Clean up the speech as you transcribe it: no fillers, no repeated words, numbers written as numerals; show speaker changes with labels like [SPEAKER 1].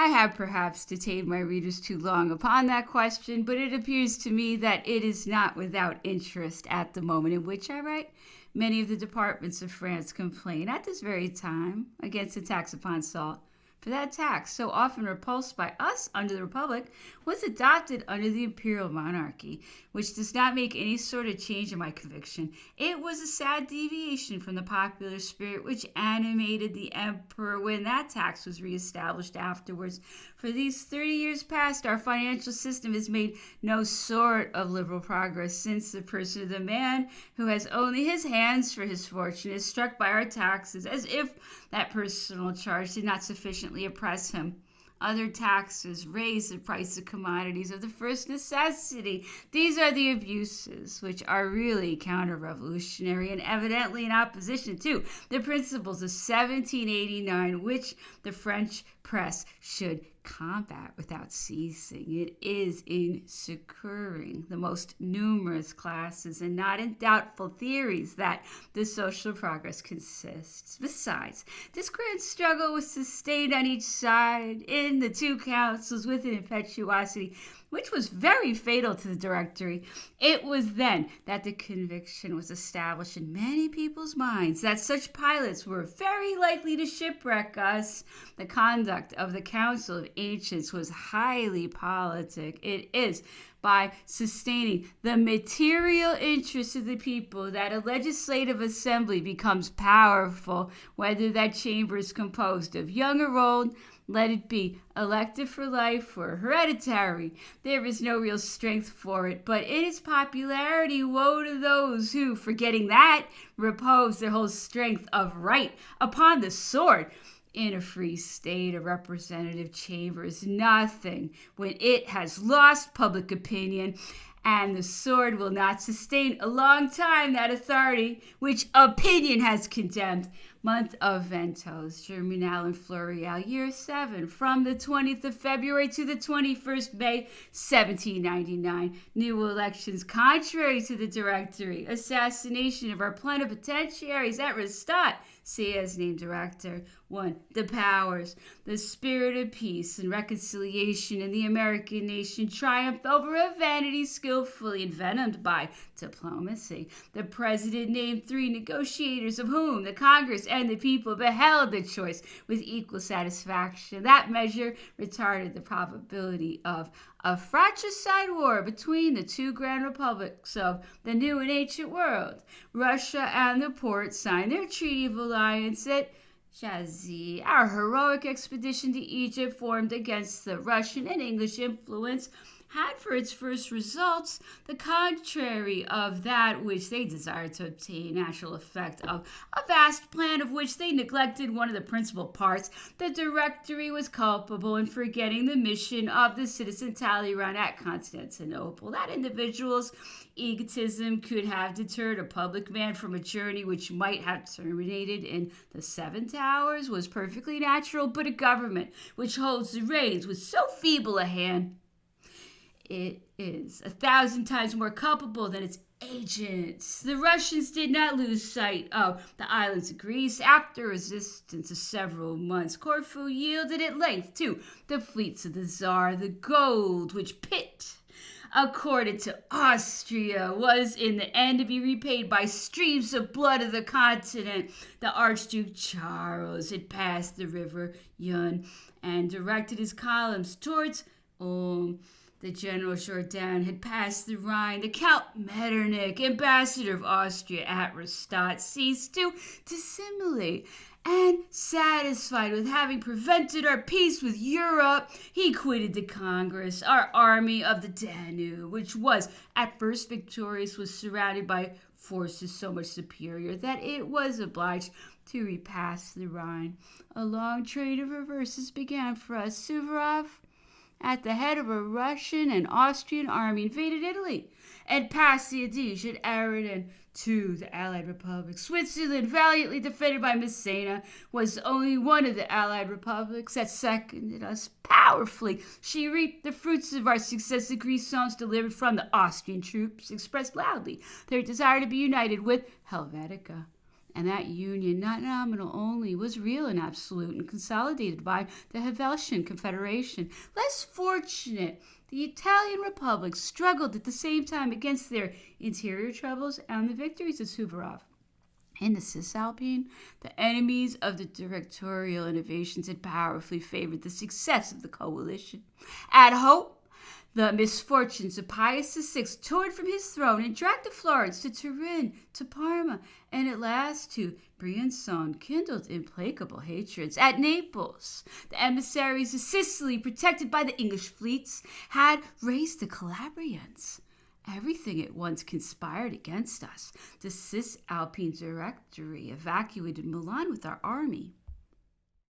[SPEAKER 1] I have perhaps detained my readers too long upon that question, but it appears to me that it is not without interest at the moment in which I write. Many of the departments of France complain at this very time against the tax upon salt. For that tax, so often repulsed by us under the Republic, was adopted under the imperial monarchy, which does not make any sort of change in my conviction. It was a sad deviation from the popular spirit which animated the emperor when that tax was reestablished afterwards. For these 30 years past, our financial system has made no sort of liberal progress, since the person of the man who has only his hands for his fortune is struck by our taxes, as if that personal charge did not sufficiently oppress him. Other taxes raise the price of commodities of the first necessity. These are the abuses which are really counter-revolutionary and evidently in opposition to the principles of 1789, which the French press should combat without ceasing. It is in succoring the most numerous classes and not in doubtful theories that the social progress consists. Besides, this grand struggle was sustained on each side in the two councils with an impetuosity which was very fatal to the Directory. It was then that the conviction was established in many people's minds that such pilots were very likely to shipwreck us. The conduct of the Council of Ancients was highly politic. It is by sustaining the material interests of the people that a legislative assembly becomes powerful, whether that chamber is composed of young or old, let it be elected for life or hereditary. There is no real strength for it, but in its popularity, woe to those who, forgetting that, repose their whole strength of right upon the sword. In a free state, a representative chamber is nothing when it has lost public opinion, and the sword will not sustain a long time that authority which opinion has condemned. Month of Ventos, Germinal and Floreal, year 7, from the 20th of February to the 21st May, 1799. New elections contrary to the Directory. Assassination of our plenipotentiaries at Rastatt. See as named director. 1. The powers. The spirit of peace and reconciliation in the American nation triumphed over a vanity skillfully envenomed by diplomacy. The president named 3 negotiators, of whom the Congress and the people beheld the choice with equal satisfaction. That measure retarded the probability of a fratricide war between the two grand republics of the new and ancient world. Russia and the Porte signed their treaty of alliance at Jazi. Our heroic expedition to Egypt, formed against the Russian and English influence, had for its first results the contrary of that which they desired to obtain, actual effect of a vast plan of which they neglected one of the principal parts. The Directory was culpable in forgetting the mission of the citizen Talleyrand at Constantinople. That individual's egotism could have deterred a public man from a journey which might have terminated in the 7 Towers was perfectly natural, but a government which holds the reins with so feeble a hand, it is 1,000 times more culpable than its agents. The Russians did not lose sight of the islands of Greece. After a resistance of several months, Corfu yielded at length to the fleets of the Tsar. The gold which Pitt accorded to Austria was in the end to be repaid by streams of blood of the continent. The Archduke Charles had passed the river Yun and directed his columns towards Ulm. The General Jourdan had passed the Rhine. The Count Metternich, ambassador of Austria at Rastatt, ceased to dissimulate, and satisfied with having prevented our peace with Europe, he quitted the Congress. Our army of the Danube, which was at first victorious, was surrounded by forces so much superior that it was obliged to repass the Rhine. A long train of reverses began for us. Suvorov, at the head of a Russian and Austrian army, invaded Italy and passed the Adige at Aradan to the Allied Republics. Switzerland, valiantly defended by Massena, was only one of the Allied republics that seconded us powerfully. She reaped the fruits of our success. The Grisons, delivered from the Austrian troops, expressed loudly their desire to be united with Helvetica And that union, not nominal only, was real and absolute and consolidated by the Helvetian Confederation. Less fortunate, the Italian republics struggled at the same time against their interior troubles and the victories of Suvorov. In the Cisalpine, the enemies of the directorial innovations had powerfully favored the success of the coalition. At home, the misfortunes of Pius VI tore from his throne and dragged to Florence, to Turin, to Parma, and at last to Briançon, kindled implacable hatreds. At Naples, the emissaries of Sicily, protected by the English fleets, had raised the Calabrians. Everything at once conspired against us. The Cisalpine Directory evacuated Milan with our army.